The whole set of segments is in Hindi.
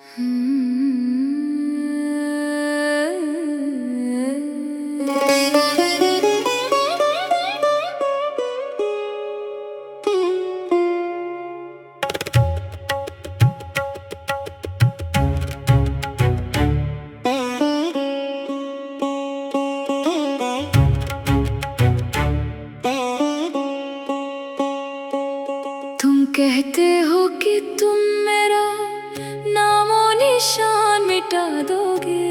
तुम कहते हो कि तुम मेरा नामो निशान मिटा दोगे।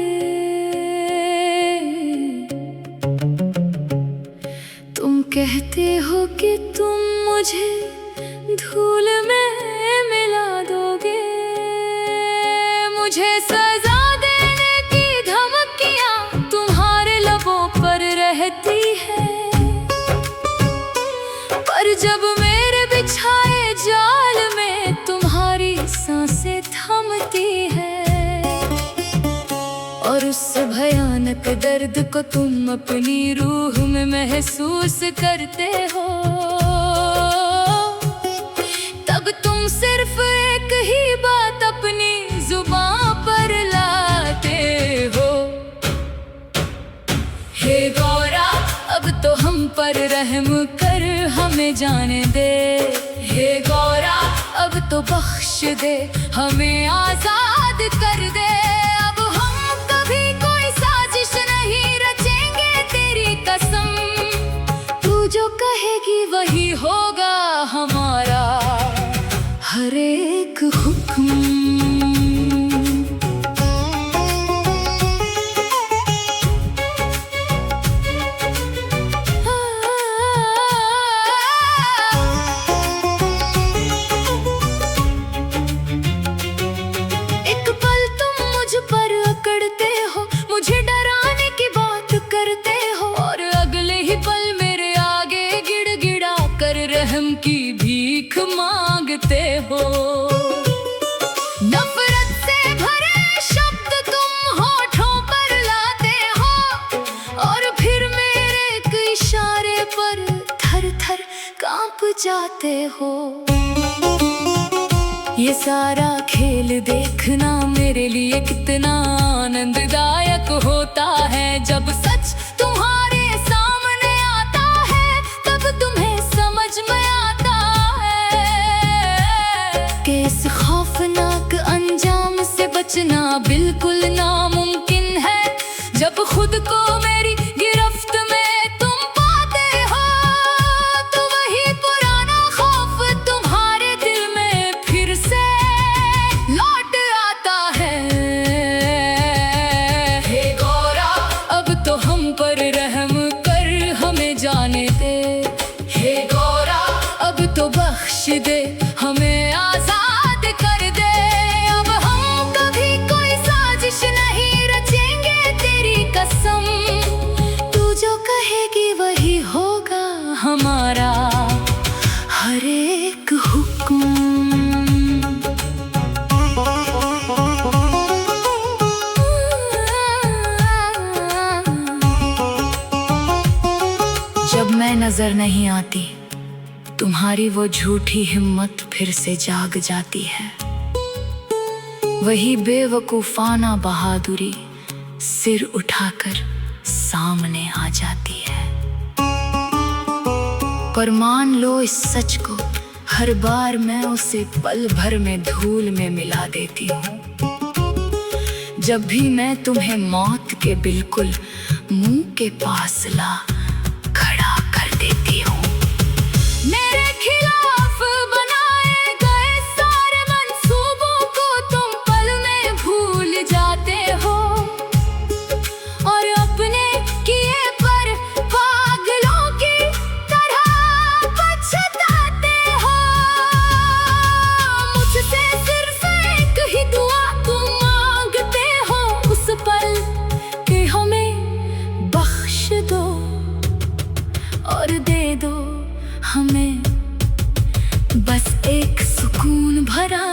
तुम कहते हो कि तुम मुझे धूल में मिला दोगे। मुझे सजा देने की धमकियां तुम्हारे लबों पर रहती है, पर जब मेरे बिछाए जाल में तुम्हारी सांसें थमती है, और उस भयानक दर्द को तुम अपनी रूह में महसूस करते हो, तब तुम सिर्फ एक ही बात अपनी जुबान पर लाते हो। हे गौरा, अब तो हम पर रहम कर हमें जाने दे। हे गौरा, अब तो बख्श दे, हमें आजाद कर दे। अब हम कभी कोई साजिश नहीं रचेंगे, तेरी कसम। तू जो कहेगी वही होगा हमारा हर एक हुक्म। रहम की भीख मांगते हो। नफरत से भरे शब्द तुम होठों पर लाते हो, और फिर मेरे एक इशारे पर थर थर कांप जाते हो। ये सारा खेल देखना मेरे लिए कितना आनंददायक होता है। जब सच तुम्हारे सामने आता है, तब तुम्हें समझ में आता है कि इस खौफनाक अंजाम से बचना बिल्कुल नामुमकिन है। जब खुद को मेरी गिरफ्त में तुम पाते हो, तो वही पुराना खौफ तुम्हारे दिल में फिर से लौट आता है। हे गौरा, अब तो हम पर रहम कर हमें जाने दे। हे गौरा, अब तो बख्श दे, हमें आजाद कर दे। अब हम कभी कोई साजिश नहीं रचेंगे, तेरी कसम। तू जो कहेगी वही होगा हमारा हर एक हुक्म। जब मैं नजर नहीं आती, तुम्हारी वो झूठी हिम्मत फिर से जाग जाती है। वही बेवकूफाना बहादुरी सिर उठाकर सामने आ जाती है। पर मान लो इस सच को, हर बार मैं उसे पल भर में धूल में मिला देती हूँ। जब भी मैं तुम्हें मौत के बिल्कुल मुंह के पास ला खड़ा कर देती हूँ। मेरे खिलाफ बनाए गए सारे मंसूबों को तुम पल में भूल जाते हो, और अपने किए पर पागलों की तरह पछताते हो। मुझसे सिर्फ एक ही दुआ तुम मांगते हो उस पल कि हमें बख्श दो, और दे दो हमें बस एक सुकून भरा